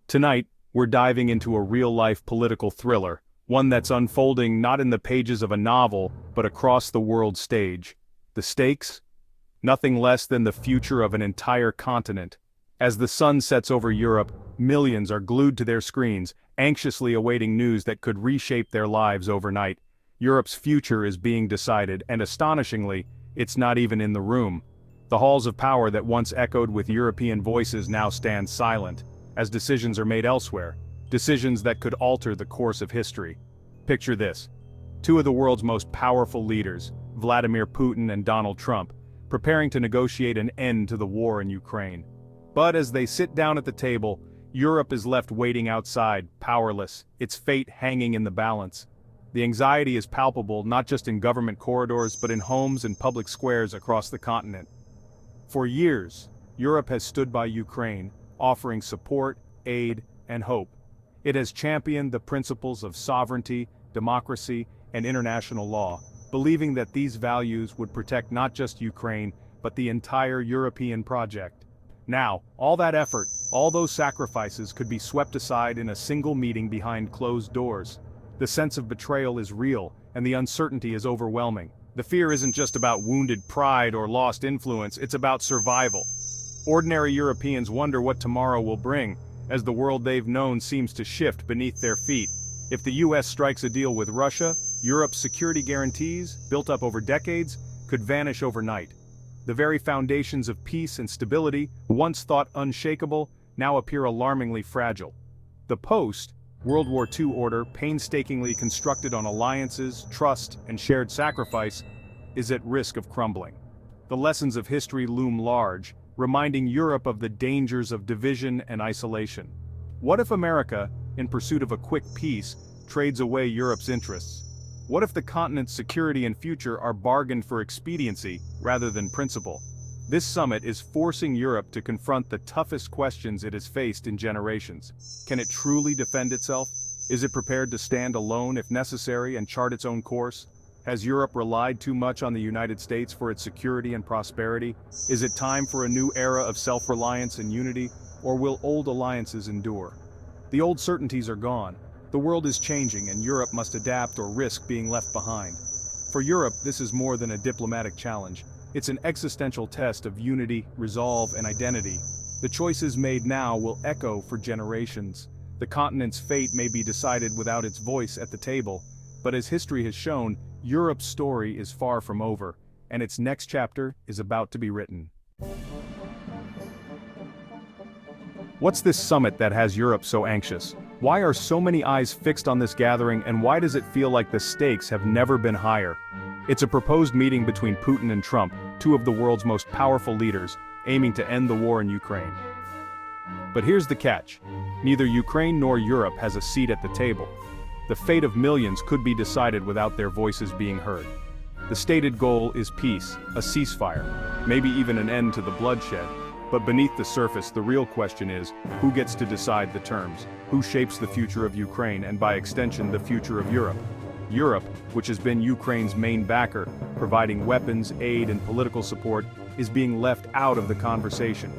Tonight, we're diving into a real-life political thriller, one that's unfolding not in the pages of a novel, but across the world stage. The stakes? Nothing less than the future of an entire continent. As the sun sets over Europe, millions are glued to their screens, anxiously awaiting news that could reshape their lives overnight. Europe's future is being decided, and astonishingly, it's not even in the room. The halls of power that once echoed with European voices now stand silent, as decisions are made elsewhere, decisions that could alter the course of history. Picture this. Two of the world's most powerful leaders, Vladimir Putin and Donald Trump, preparing to negotiate an end to the war in Ukraine. But as they sit down at the table, Europe is left waiting outside, powerless, its fate hanging in the balance. The anxiety is palpable not just in government corridors but in homes and public squares across the continent. For years, Europe has stood by Ukraine, offering support, aid, and hope. It has championed the principles of sovereignty, democracy, and international law, believing that these values would protect not just Ukraine, but the entire European project. Now, all that effort, all those sacrifices could be swept aside in a single meeting behind closed doors. The sense of betrayal is real, and the uncertainty is overwhelming. The fear isn't just about wounded pride or lost influence, it's about survival. Ordinary Europeans wonder what tomorrow will bring, as the world they've known seems to shift beneath their feet. If the U.S. strikes a deal with Russia, Europe's security guarantees, built up over decades, could vanish overnight. The very foundations of peace and stability, once thought unshakable, now appear alarmingly fragile. The post-World War II order, painstakingly constructed on alliances, trust, and shared sacrifice, is at risk of crumbling. The lessons of history loom large, reminding Europe of the dangers of division and isolation. What if America, in pursuit of a quick peace, trades away Europe's interests? What if the continent's security and future are bargained for expediency rather than principle? This summit is forcing Europe to confront the toughest questions it has faced in generations. Can it truly defend itself? Is it prepared to stand alone if necessary and chart its own course? Has Europe relied too much on the United States for its security and prosperity? Is it time for a new era of self-reliance and unity, or will old alliances endure? The old certainties are gone. The world is changing and Europe must adapt or risk being left behind. For Europe, this is more than a diplomatic challenge. It's an existential test of unity, resolve, and identity. The choices made now will echo for generations. The continent's fate may be decided without its voice at the table, but as history has shown, Europe's story is far from over, and its next chapter is about to be written. What's this summit that has Europe so anxious? Why are so many eyes fixed on this gathering, and why does it feel like the stakes have never been higher? It's a proposed meeting between Putin and Trump, two of the world's most powerful leaders, aiming to end the war in Ukraine. But here's the catch. Neither Ukraine nor Europe has a seat at the table. The fate of millions could be decided without their voices being heard. The stated goal is peace, a ceasefire, maybe even an end to the bloodshed. But beneath the surface, the real question is, who gets to decide the terms? Who shapes the future of Ukraine and by extension the future of Europe? Europe, which has been Ukraine's main backer, providing weapons, aid, and political support, is being left out of the conversation.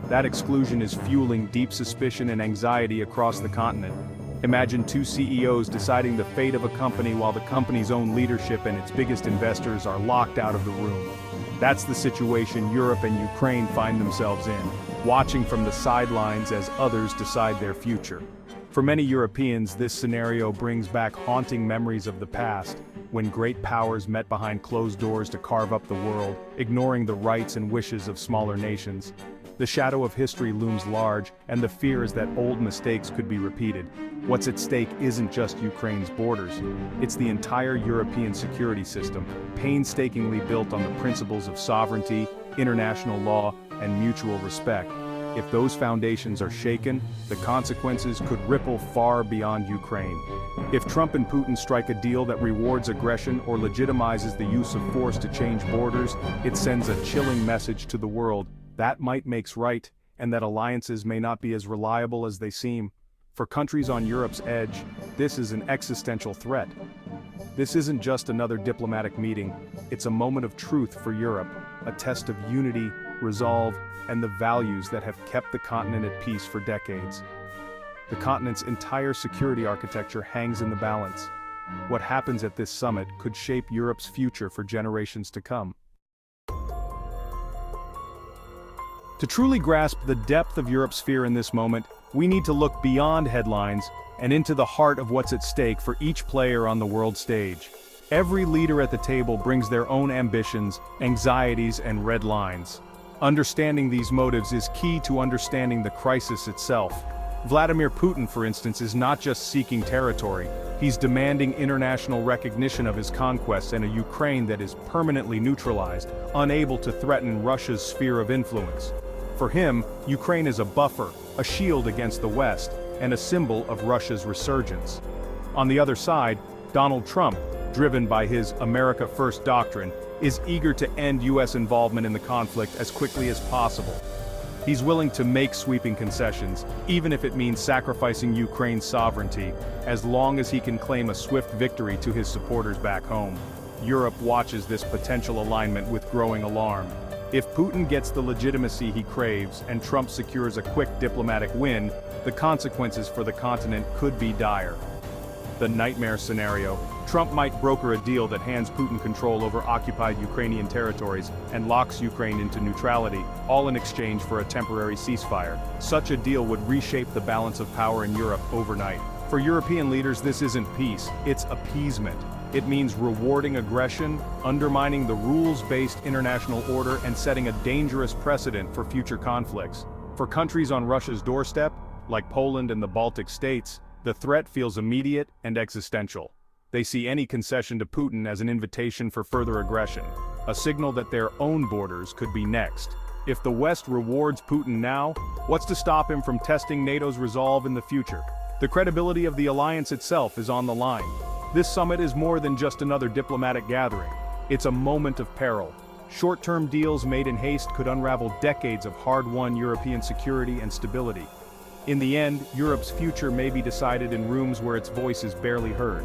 That exclusion is fueling deep suspicion and anxiety across the continent. Imagine two CEOs deciding the fate of a company while the company's own leadership and its biggest investors are locked out of the room. That's the situation Europe and Ukraine find themselves in, watching from the sidelines as others decide their future. For many Europeans, this scenario brings back haunting memories of the past, when great powers met behind closed doors to carve up the world, ignoring the rights and wishes of smaller nations. The shadow of history looms large, and the fear is that old mistakes could be repeated. What's at stake isn't just Ukraine's borders, it's the entire European security system, painstakingly built on the principles of sovereignty, international law, and mutual respect. If those foundations are shaken, the consequences could ripple far beyond Ukraine. If Trump and Putin strike a deal that rewards aggression or legitimizes the use of force to change borders, it sends a chilling message to the world that might makes right, and that alliances may not be as reliable as they seem. For countries on Europe's edge, this is an existential threat. This isn't just another diplomatic meeting, it's a moment of truth for Europe, a test of unity, resolve, and the values that have kept the continent at peace for decades. The continent's entire security architecture hangs in the balance. What happens at this summit could shape Europe's future for generations to come. To truly grasp the depth of Europe's fear in this moment, we need to look beyond headlines and into the heart of what's at stake for each player on the world stage. Every leader at the table brings their own ambitions, anxieties, and red lines. Understanding these motives is key to understanding the crisis itself. Vladimir Putin, for instance, is not just seeking territory, he's demanding international recognition of his conquests and a Ukraine that is permanently neutralized, unable to threaten Russia's sphere of influence. For him, Ukraine is a buffer, a shield against the West, and a symbol of Russia's resurgence. On the other side, Donald Trump, driven by his America First doctrine, is eager to end U.S. involvement in the conflict as quickly as possible. He's willing to make sweeping concessions, even if it means sacrificing Ukraine's sovereignty, as long as he can claim a swift victory to his supporters back home. Europe watches this potential alignment with growing alarm. If Putin gets the legitimacy he craves and Trump secures a quick diplomatic win, the consequences for the continent could be dire. The nightmare scenario: Trump might broker a deal that hands Putin control over occupied Ukrainian territories and locks Ukraine into neutrality, all in exchange for a temporary ceasefire. Such a deal would reshape the balance of power in Europe overnight. For European leaders, this isn't peace, it's appeasement. It means rewarding aggression, undermining the rules-based international order, and setting a dangerous precedent for future conflicts. For countries on Russia's doorstep, like Poland and the Baltic states, the threat feels immediate and existential. They see any concession to Putin as an invitation for further aggression, a signal that their own borders could be next. If the West rewards Putin now, what's to stop him from testing NATO's resolve in the future? The credibility of the alliance itself is on the line. This summit is more than just another diplomatic gathering. It's a moment of peril. Short-term deals made in haste could unravel decades of hard-won European security and stability. In the end, Europe's future may be decided in rooms where its voice is barely heard.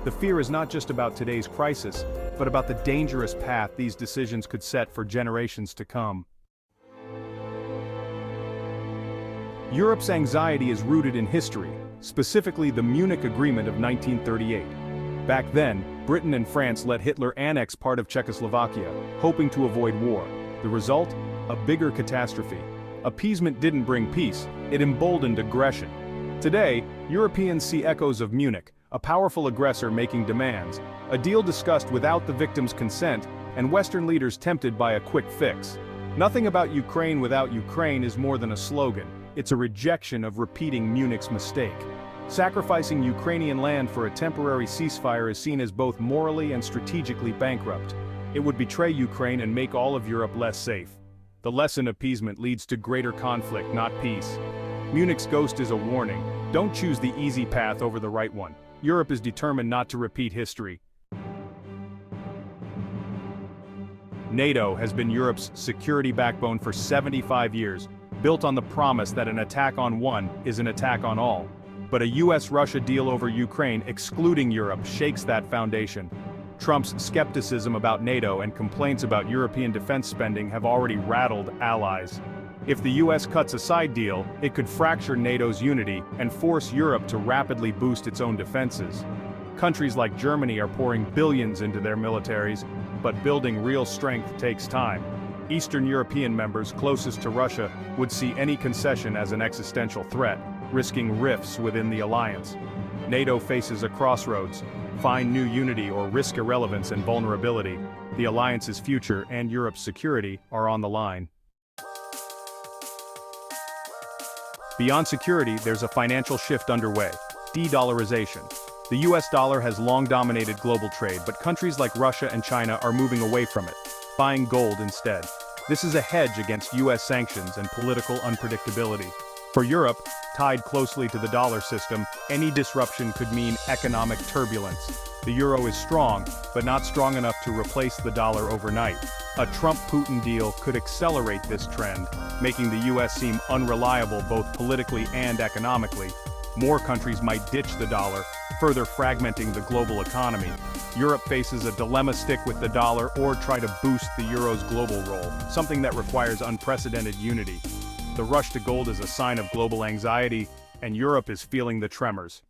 The fear is not just about today's crisis, but about the dangerous path these decisions could set for generations to come. Europe's anxiety is rooted in history, specifically the Munich Agreement of 1938. Back then, Britain and France let Hitler annex part of Czechoslovakia, hoping to avoid war. The result? A bigger catastrophe. Appeasement didn't bring peace, it emboldened aggression. Today, Europeans see echoes of Munich, a powerful aggressor making demands, a deal discussed without the victim's consent, and Western leaders tempted by a quick fix. Nothing about Ukraine without Ukraine is more than a slogan, it's a rejection of repeating Munich's mistake. Sacrificing Ukrainian land for a temporary ceasefire is seen as both morally and strategically bankrupt. It would betray Ukraine and make all of Europe less safe. The lesson: appeasement leads to greater conflict, not peace. Munich's ghost is a warning. Don't choose the easy path over the right one. Europe is determined not to repeat history. NATO has been Europe's security backbone for 75 years, built on the promise that an attack on one is an attack on all. But a U.S. Russia deal over Ukraine, excluding Europe, shakes that foundation. Trump's skepticism about NATO and complaints about European defense spending have already rattled allies. If the U.S. cuts a side deal, it could fracture NATO's unity and force Europe to rapidly boost its own defenses. Countries like Germany are pouring billions into their militaries, but building real strength takes time. Eastern European members closest to Russia would see any concession as an existential threat, risking rifts within the alliance. NATO faces a crossroads: find new unity or risk irrelevance and vulnerability. The alliance's future and Europe's security are on the line. Beyond security, there's a financial shift underway: de-dollarization. The US dollar has long dominated global trade, but countries like Russia and China are moving away from it, buying gold instead. This is a hedge against US sanctions and political unpredictability. For Europe, tied closely to the dollar system, any disruption could mean economic turbulence. The euro is strong, but not strong enough to replace the dollar overnight. A Trump-Putin deal could accelerate this trend, making the US seem unreliable both politically and economically. More countries might ditch the dollar, further fragmenting the global economy. Europe faces a dilemma: stick with the dollar or try to boost the euro's global role, something that requires unprecedented unity. The rush to gold is a sign of global anxiety, and Europe is feeling the tremors.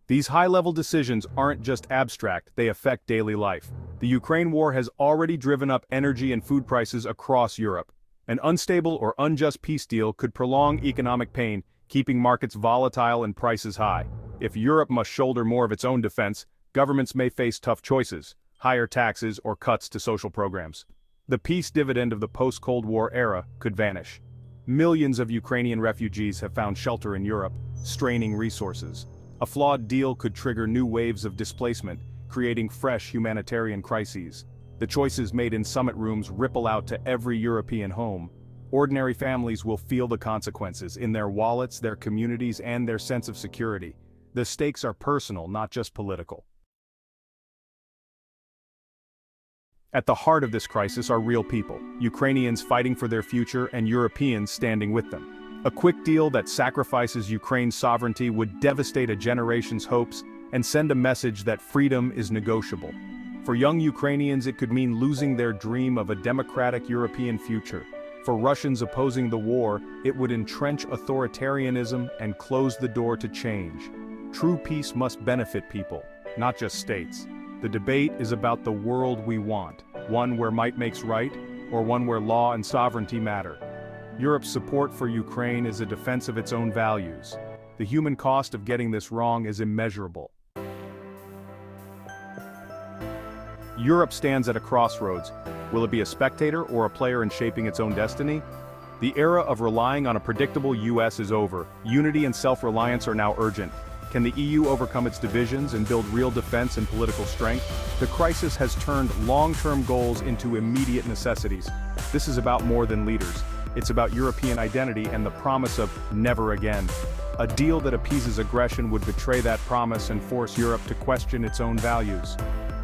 These high-level decisions aren't just abstract, they affect daily life. The Ukraine war has already driven up energy and food prices across Europe. An unstable or unjust peace deal could prolong economic pain, keeping markets volatile and prices high. If Europe must shoulder more of its own defense, governments may face tough choices, higher taxes or cuts to social programs. The peace dividend of the post-Cold War era could vanish. Millions of Ukrainian refugees have found shelter in Europe, straining resources. A flawed deal could trigger new waves of displacement, creating fresh humanitarian crises. The choices made in summit rooms ripple out to every European home. Ordinary families will feel the consequences in their wallets, their communities, and their sense of security. The stakes are personal, not just political. At the heart of this crisis are real people, Ukrainians fighting for their future and Europeans standing with them. A quick deal that sacrifices Ukraine's sovereignty would devastate a generation's hopes and send a message that freedom is negotiable. For young Ukrainians, it could mean losing their dream of a democratic European future. For Russians opposing the war, it would entrench authoritarianism and close the door to change. True peace must benefit people, not just states. The debate is about the world we want, one where might makes right, or one where law and sovereignty matter. Europe's support for Ukraine is a defense of its own values. The human cost of getting this wrong is immeasurable. Europe stands at a crossroads. Will it be a spectator or a player in shaping its own destiny? The era of relying on a predictable U.S. is over. Unity and self-reliance are now urgent. Can the EU overcome its divisions and build real defense and political strength? The crisis has turned long-term goals into immediate necessities. This is about more than leaders. It's about European identity and the promise of never again. A deal that appeases aggression would betray that promise and force Europe to question its own values.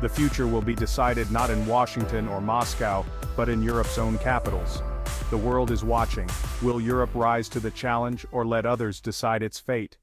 The future will be decided not in Washington or Moscow, but in Europe's own capitals. The world is watching. Will Europe rise to the challenge or let others decide its fate?